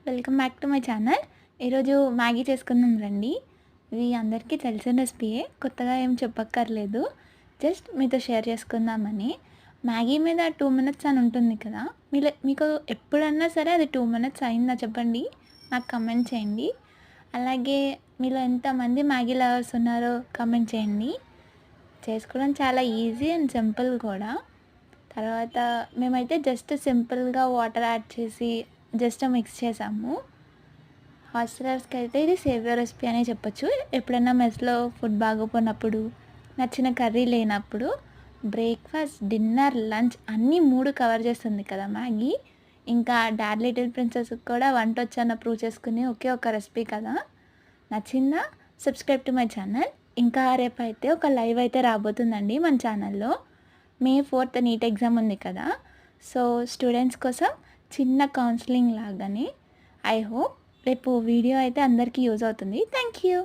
Welcome back to my channel. ఈరోజు Maggi చేసుకుందాం రండి. ఇది అందరికీ తెలిసిన రెసిపీయే, కొత్తగా ఏం చెప్పక్కర్లేదు. జస్ట్ మీతో షేర్ చేసుకుందామని. మ్యాగీ మీద 2 మినిట్స్ అని ఉంటుంది కదా, మీకు ఎప్పుడన్నా సరే అది 2 మినిట్స్ అయిందా చెప్పండి, నాకు కమెంట్ చేయండి. అలాగే మీలో ఎంతమంది మ్యాగీ లవర్స్ ఉన్నారో కమెంట్ చేయండి. చేసుకోవడం చాలా ఈజీ అండ్ సింపుల్ కూడా. తర్వాత మేమైతే జస్ట్ సింపుల్గా వాటర్ యాడ్ చేసి జస్ట్ మిక్స్ చేసాము. హాస్టలర్స్కి అయితే ఇది సేవియర్ రెసిపీ అనే చెప్పొచ్చు. ఎప్పుడైనా మెస్లో ఫుడ్ బాగోపోయినప్పుడు, నచ్చిన కర్రీ లేనప్పుడు, బ్రేక్ఫాస్ట్, డిన్నర్, లంచ్ అన్నీ 3 కవర్ చేస్తుంది కదా మ్యాగీ. ఇంకా డాడ్ లిటిల్ ప్రిన్సెస్కి కూడా వంట వచ్చన్న ప్రూవ్ చేసుకుని ఒకే ఒక రెసిపీ కదా. నచ్చిందా? Subscribe to my channel. ఇంకా రేపు అయితే ఒక లైవ్ అయితే రాబోతుందండి మన ఛానల్లో. May 4th నీట్ ఎగ్జామ్ ఉంది కదా, సో స్టూడెంట్స్ కోసం చిన్న కౌన్సిలింగ్ లాగానే. ఐ హోప్ రేపు వీడియో అయితే అందరికీ యూజ్ అవుతుంది. Thank you.